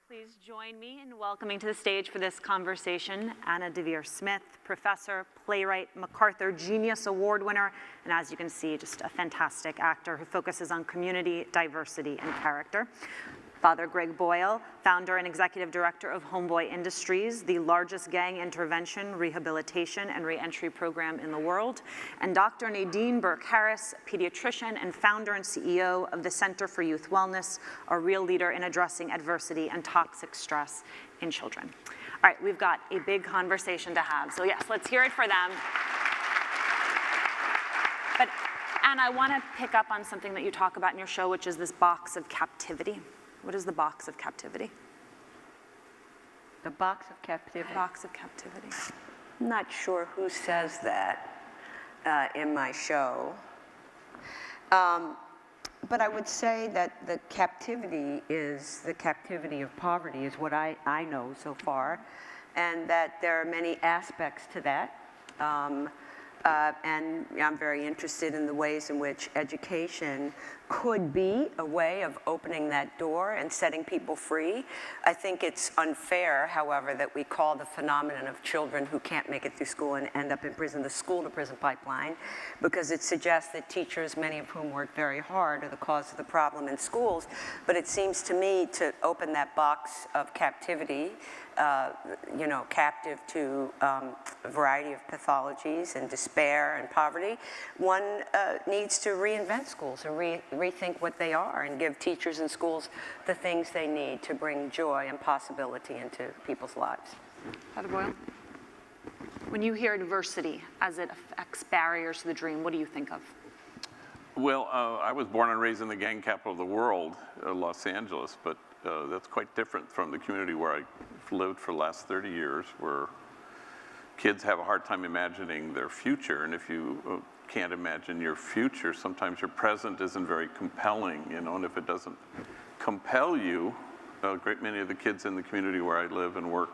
Please join me in welcoming to the stage for this conversation Anna Deavere Smith, professor, playwright, MacArthur Genius Award winner, and as you can see, just a fantastic actor who focuses on community, diversity, and character. Father Greg Boyle, founder and executive director of Homeboy Industries, the largest gang intervention, rehabilitation, and reentry program in the world. And Dr. Nadine Burke-Harris, pediatrician and founder and CEO of the Center for Youth Wellness, a real leader in addressing adversity and toxic stress in children. All right, we've got a big conversation to have. So yes, let's hear it for them. But Anna, I want to pick up on something that you talk about in your show, which is this box of captivity. What is the box of captivity? The box of captivity? The box of captivity. I'm not sure who says that in my show. But I would say that the captivity is the captivity of poverty is what I know so far, and that there are many aspects to that. And I'm very interested in the ways in which education could be a way of opening that door and setting people free. I think it's unfair, however, that we call the phenomenon of children who can't make it through school and end up in prison the school-to-prison pipeline, because it suggests that teachers, many of whom work very hard, are the cause of the problem in schools. But it seems to me to open that box of captivity, captive to a variety of pathologies and despair and poverty, one needs to reinvent schools and rethink what they are and give teachers and schools the things they need to bring joy and possibility into people's lives. Father Boyle, when you hear adversity as it affects barriers to the dream, what do you think of? Well, I was born and raised in the gang capital of the world, Los Angeles, but that's quite different from the community where I've lived for the last 30 years, where kids have a hard time imagining their future, and if you can't imagine your future, sometimes your present isn't very compelling, and if it doesn't compel you, a great many of the kids in the community where I live and work,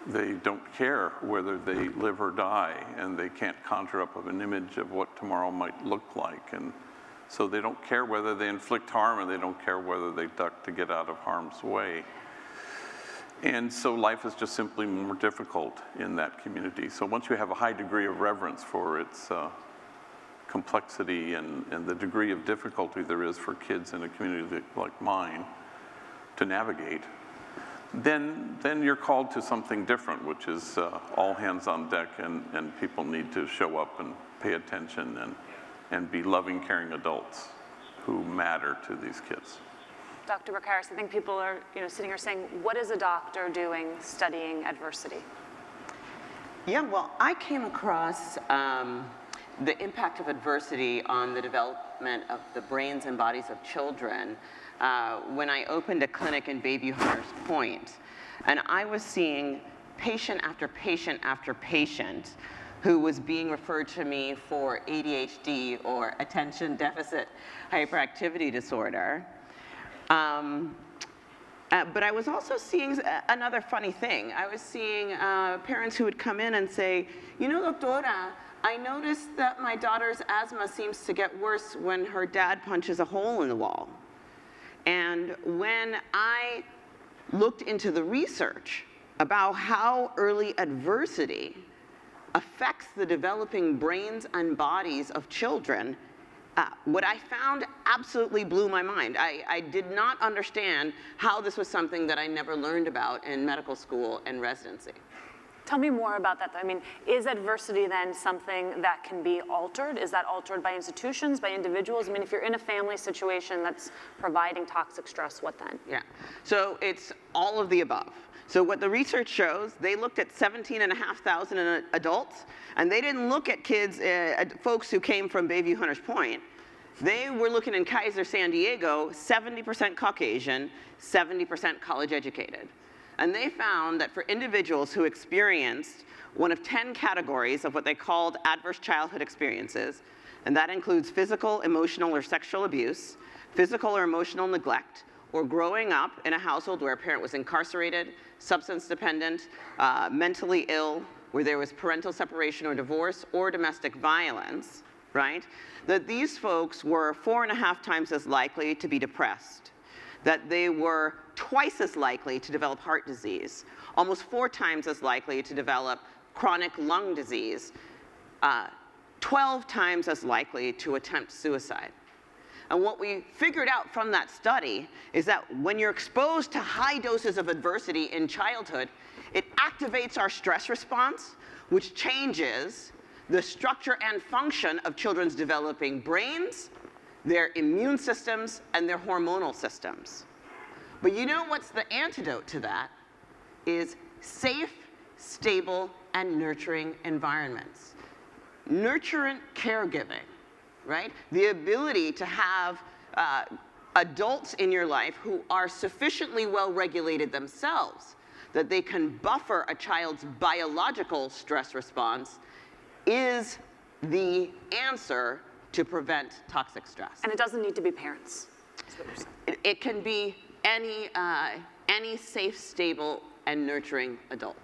they don't care whether they live or die, and they can't conjure up an image of what tomorrow might look like, and so they don't care whether they inflict harm, and they don't care whether they duck to get out of harm's way. And so life is just simply more difficult in that community. So once you have a high degree of reverence for its complexity and the degree of difficulty there is for kids in a community like mine to navigate, then you're called to something different, which is all hands on deck, and people need to show up and pay attention and be loving, caring adults who matter to these kids. Dr. Burke-Harris, I think people are sitting here saying, what is a doctor doing studying adversity? Yeah, well, I came across the impact of adversity on the development of the brains and bodies of children when I opened a clinic in Bayview Hunters Point. And I was seeing patient after patient after patient who was being referred to me for ADHD, or attention deficit hyperactivity disorder. But I was also seeing another funny thing. I was seeing parents who would come in and say, doctora, I noticed that my daughter's asthma seems to get worse when her dad punches a hole in the wall. And when I looked into the research about how early adversity affects the developing brains and bodies of children, what I found absolutely blew my mind. I did not understand how this was something that I never learned about in medical school and residency. Tell me more about that. I mean, is adversity then something that can be altered? Is that altered by institutions, by individuals? I mean, if you're in a family situation that's providing toxic stress, what then? Yeah, so it's all of the above. So what the research shows, they looked at 17,500 adults, and they didn't look at kids, folks who came from Bayview Hunters Point. They were looking in Kaiser, San Diego, 70% Caucasian, 70% college educated. And they found that for individuals who experienced one of 10 categories of what they called adverse childhood experiences, and that includes physical, emotional, or sexual abuse, physical or emotional neglect, or growing up in a household where a parent was incarcerated, substance dependent, mentally ill, where there was parental separation or divorce, or domestic violence, right? That these folks were 4.5 times as likely to be depressed, that they were twice as likely to develop heart disease, almost 4 times as likely to develop chronic lung disease, 12 times as likely to attempt suicide. And what we figured out from that study is that when you're exposed to high doses of adversity in childhood, it activates our stress response, which changes the structure and function of children's developing brains, their immune systems, and their hormonal systems. But you know what's the antidote to that? Is safe, stable, and nurturing environments. Nurturant caregiving, right? The ability to have adults in your life who are sufficiently well regulated themselves that they can buffer a child's biological stress response is the answer to prevent toxic stress. And it doesn't need to be parents, is what you're saying. It can be any safe, stable, and nurturing adult.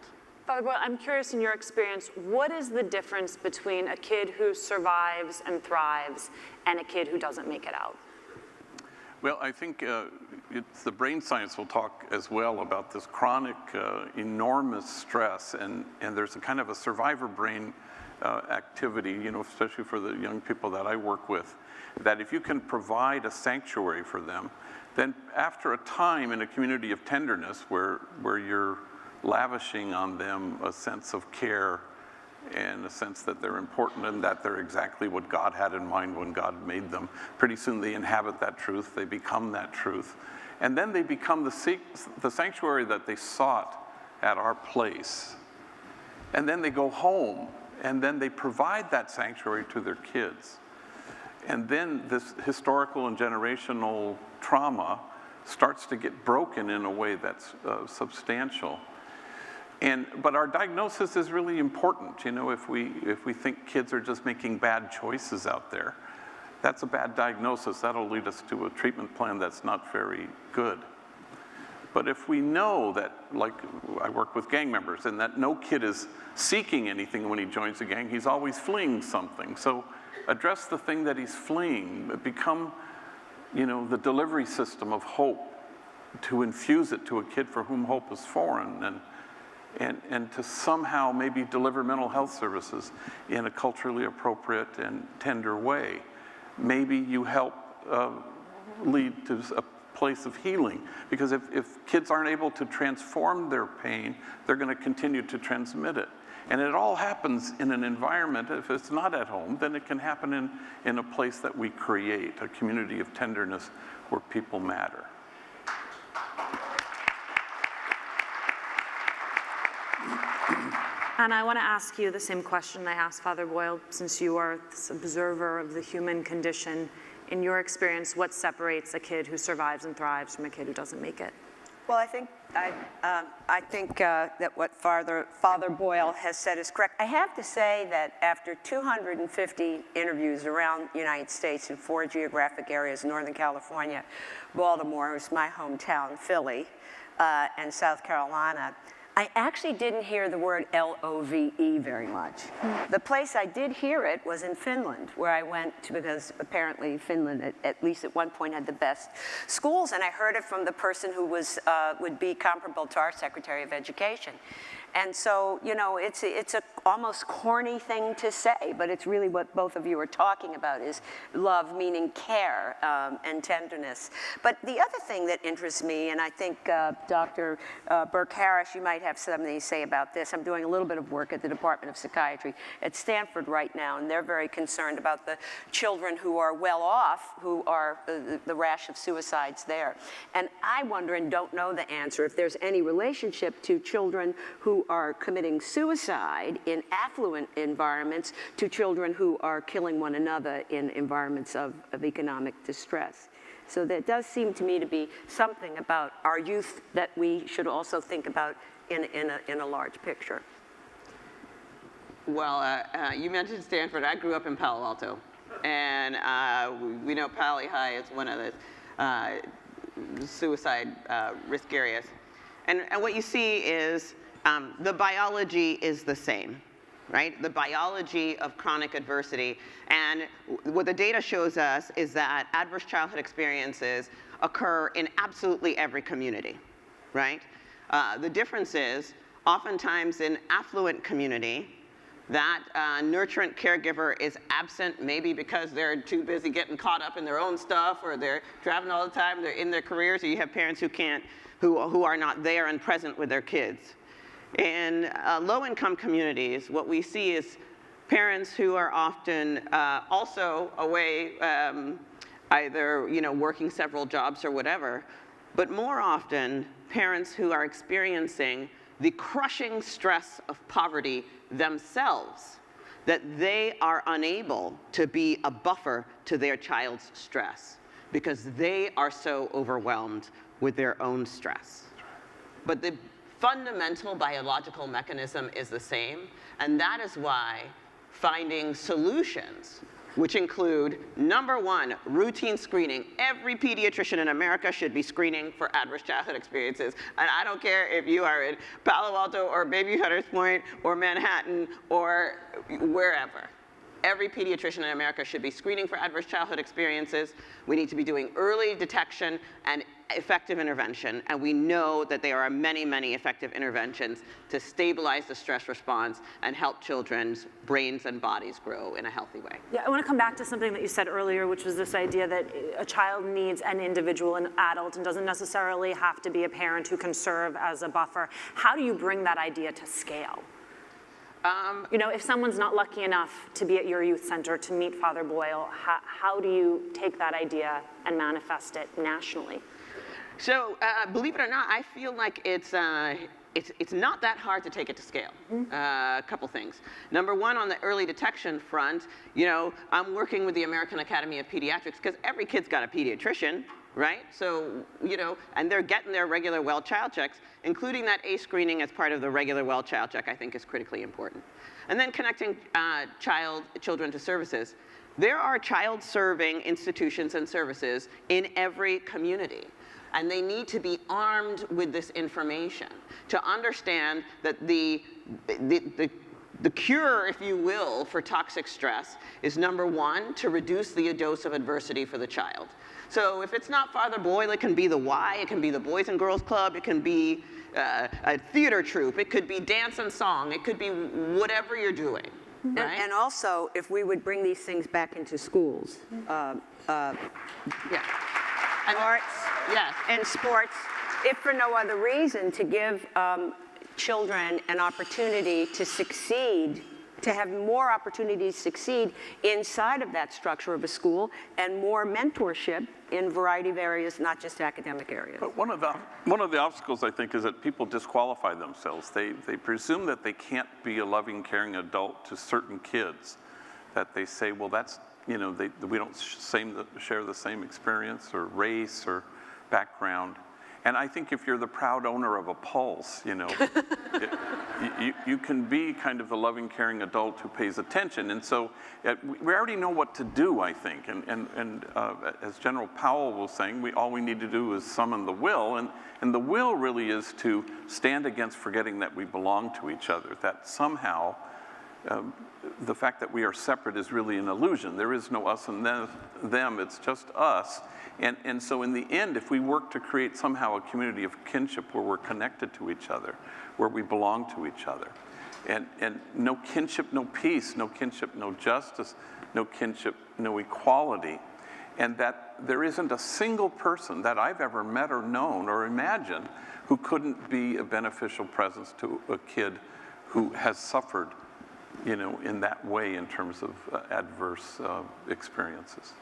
Father Boyle, I'm curious, in your experience, what is the difference between a kid who survives and thrives and a kid who doesn't make it out? Well, I think the brain science will talk as well about this chronic, enormous stress, and there's a kind of a survivor brain activity, you know, especially for the young people that I work with, that if you can provide a sanctuary for them, then after a time in a community of tenderness where you're lavishing on them a sense of care and a sense that they're important and that they're exactly what God had in mind when God made them, pretty soon they inhabit that truth, they become that truth. And then they become the sanctuary that they sought at our place. And then they go home, and then they provide that sanctuary to their kids. And then this historical and generational trauma starts to get broken in a way that's substantial. But our diagnosis is really important. You know, if we think kids are just making bad choices out there, that's a bad diagnosis. That'll lead us to a treatment plan that's not very good. But if we know that, like I work with gang members, and that no kid is seeking anything when he joins a gang, he's always fleeing something. So address the thing that he's fleeing. Become, you know, the delivery system of hope to infuse it to a kid for whom hope is foreign, and to somehow maybe deliver mental health services in a culturally appropriate and tender way. Maybe you help lead to a place of healing, because if kids aren't able to transform their pain, they're going to continue to transmit it. And it all happens in an environment. If it's not at home, then it can happen in a place that we create, a community of tenderness where people matter. And I want to ask you the same question I asked Father Boyle, since you are this observer of the human condition. In your experience, what separates a kid who survives and thrives from a kid who doesn't make it? Well, I think that what Father Boyle has said is correct. I have to say that after 250 interviews around the United States in 4 geographic areas, Northern California, Baltimore, which is my hometown, Philly, and South Carolina, I actually didn't hear the word L-O-V-E very much. The place I did hear it was in Finland, where I went to, because apparently Finland, at least at one point, had the best schools, and I heard it from the person who would be comparable to our Secretary of Education. And so, you know, it's a almost corny thing to say, but it's really what both of you are talking about, is love, meaning care and tenderness. But the other thing that interests me, and I think Dr. Burke-Harris, you might have something to say about this. I'm doing a little bit of work at the Department of Psychiatry at Stanford right now, and they're very concerned about the children who are well off, who are the rash of suicides there. And I wonder, and don't know the answer, if there's any relationship to children who are committing suicide in affluent environments to children who are killing one another in environments of economic distress. So there does seem to me to be something about our youth that we should also think about in a large picture. Well, you mentioned Stanford. I grew up in Palo Alto, and we know Pali High is one of the suicide risk areas. And what you see is the biology is the same, right? The biology of chronic adversity. And what the data shows us is that adverse childhood experiences occur in absolutely every community, right? The difference is, oftentimes in affluent community, that nurturant caregiver is absent, maybe because they're too busy getting caught up in their own stuff, or they're traveling all the time, they're in their careers, or you have parents who are not there and present with their kids. In low-income communities, what we see is parents who are often also away, either working several jobs or whatever, but more often parents who are experiencing the crushing stress of poverty themselves, that they are unable to be a buffer to their child's stress because they are so overwhelmed with their own stress. But the fundamental biological mechanism is the same, and that is why finding solutions, which include, number one, routine screening. Every pediatrician in America should be screening for adverse childhood experiences. And I don't care if you are in Palo Alto or Baby Hunters Point or Manhattan or wherever. Every pediatrician in America should be screening for adverse childhood experiences. We need to be doing early detection and effective intervention, and we know that there are many, many effective interventions to stabilize the stress response and help children's brains and bodies grow in a healthy way. Yeah, I want to come back to something that you said earlier, which was this idea that a child needs an individual, an adult, and doesn't necessarily have to be a parent who can serve as a buffer. How do you bring that idea to scale? If someone's not lucky enough to be at your youth center to meet Father Boyle, how do you take that idea and manifest it nationally? So, believe it or not, I feel like it's not that hard to take it to scale. A couple things. Number one, on the early detection front, I'm working with the American Academy of Pediatrics because every kid's got a pediatrician, right? So, and they're getting their regular well child checks, including that ACE screening as part of the regular well child check, I think is critically important. And then connecting children to services. There are child-serving institutions and services in every community. And they need to be armed with this information to understand that the cure, if you will, for toxic stress is, number one, to reduce the dose of adversity for the child. So if it's not Father Boyle, it can be the Y, it can be the Boys and Girls Club, it can be a theater troupe, it could be dance and song, it could be whatever you're doing. Right? And also, if we would bring these things back into schools. Yeah. And arts, yes. and sports, if for no other reason, to give children an opportunity to succeed, to have more opportunities to succeed inside of that structure of a school, and more mentorship in a variety of areas, not just academic areas. But one of the obstacles, I think, is that people disqualify themselves. They presume that they can't be a loving, caring adult to certain kids, that they say, well, that's, we don't share the same experience or race or background. And I think if you're the proud owner of a pulse, you can be kind of the loving, caring adult who pays attention. And so we already know what to do, I think. And as General Powell was saying, all we need to do is summon the will. And the will really is to stand against forgetting that we belong to each other, that somehow the fact that we are separate is really an illusion. There is no us and them, it's just us. And so in the end, if we work to create somehow a community of kinship where we're connected to each other, where we belong to each other, and no kinship, no peace, no kinship, no justice, no kinship, no equality, and that there isn't a single person that I've ever met or known or imagined who couldn't be a beneficial presence to a kid who has suffered, in that way in terms of adverse experiences.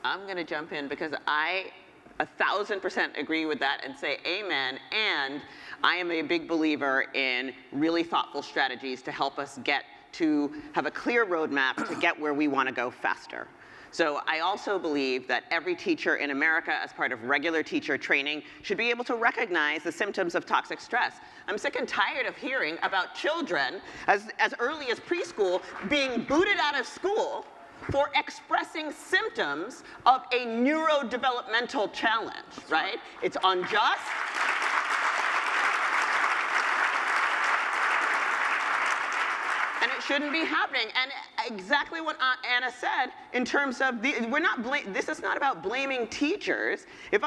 I'm going to jump in because I 1,000% agree with that and say amen. And I am a big believer in really thoughtful strategies to help us have a clear roadmap to get where we want to go faster. So I also believe that every teacher in America, as part of regular teacher training, should be able to recognize the symptoms of toxic stress. I'm sick and tired of hearing about children as early as preschool being booted out of school for expressing symptoms of a neurodevelopmental challenge, right? It's unjust. And it shouldn't be happening. And exactly what Anna said in terms of this is not about blaming teachers. If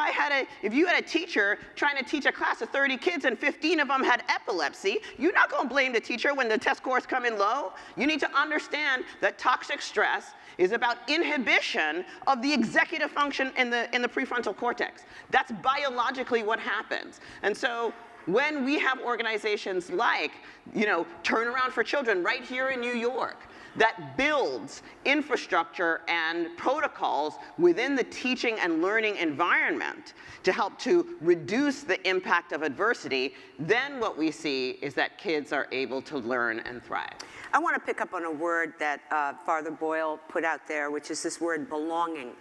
you had a teacher trying to teach a class of 30 kids and 15 of them had epilepsy, you're not going to blame the teacher when the test scores come in low. You need to understand that toxic stress is about inhibition of the executive function in the prefrontal cortex. That's biologically what happens. And so when we have organizations like, Turnaround for Children right here in New York, that builds infrastructure and protocols within the teaching and learning environment to help to reduce the impact of adversity, then what we see is that kids are able to learn and thrive. I want to pick up on a word that Father Boyle put out there, which is this word belonging.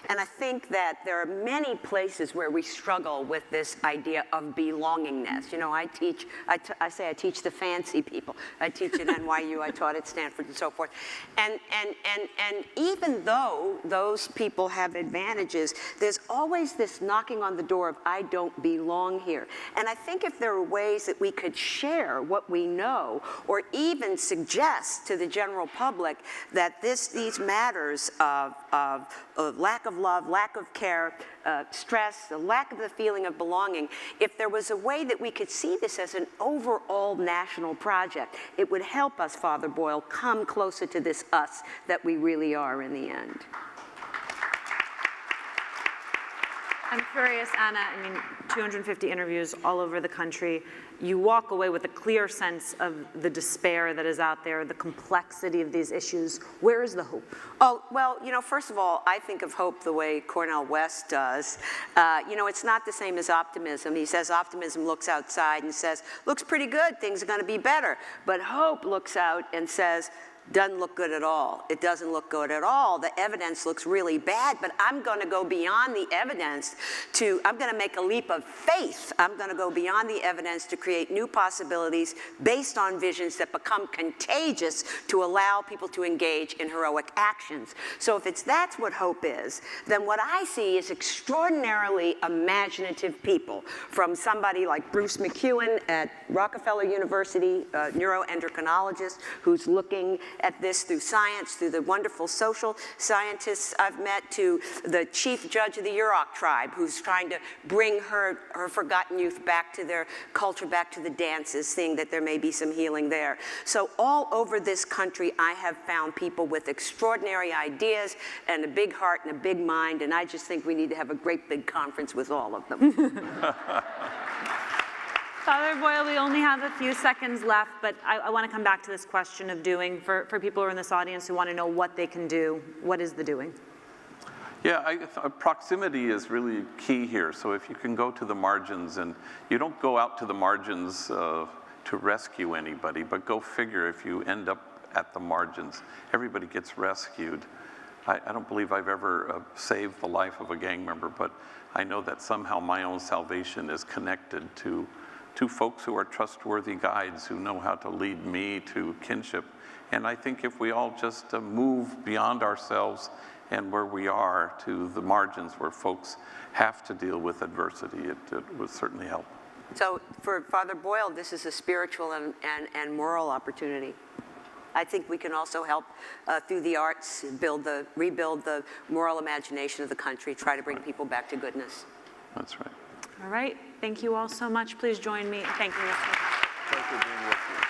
And I think that there are many places where we struggle with this idea of belongingness. I say I teach the fancy people. I teach at NYU, I taught at Stanford and so forth. And even though those people have advantages, there's always this knocking on the door of I don't belong here. And I think if there are ways that we could share what we know, or even suggest to the general public that these matters of lack of love, lack of care, stress, the lack of the feeling of belonging, if there was a way that we could see this as an overall national project, it would help us, Father Boyle, come closer to this us that we really are in the end. I'm curious, Anna, 250 interviews all over the country. You walk away with a clear sense of the despair that is out there, the complexity of these issues. Where is the hope? Oh, well, first of all, I think of hope the way Cornel West does. It's not the same as optimism. He says optimism looks outside and says, looks pretty good, things are going to be better. But hope looks out and says, doesn't look good at all. It doesn't look good at all. The evidence looks really bad, but I'm going to go beyond the evidence I'm going to make a leap of faith. I'm going to go beyond the evidence to create new possibilities based on visions that become contagious to allow people to engage in heroic actions. So if that's what hope is, then what I see is extraordinarily imaginative people, from somebody like Bruce McEwen at Rockefeller University, a neuroendocrinologist who's looking at this through science, through the wonderful social scientists I've met, to the chief judge of the Yurok tribe, who's trying to bring her forgotten youth back to their culture, back to the dances, seeing that there may be some healing there. So all over this country, I have found people with extraordinary ideas and a big heart and a big mind, and I just think we need to have a great big conference with all of them. Father Boyle, we only have a few seconds left, but I want to come back to this question of doing for people who are in this audience who want to know what they can do. What is the doing? Yeah, proximity is really key here. So if you can go to the margins, and you don't go out to the margins to rescue anybody, but go figure, if you end up at the margins, everybody gets rescued. I don't believe I've ever saved the life of a gang member, but I know that somehow my own salvation is connected to folks who are trustworthy guides who know how to lead me to kinship. And I think if we all just move beyond ourselves and where we are to the margins where folks have to deal with adversity, it would certainly help. So for Father Boyle, this is a spiritual and moral opportunity. I think we can also help through the arts rebuild the moral imagination of the country, try to bring people back to goodness. That's right. All right. Thank you all so much. Please join me in thanking us. Pleasure being with you.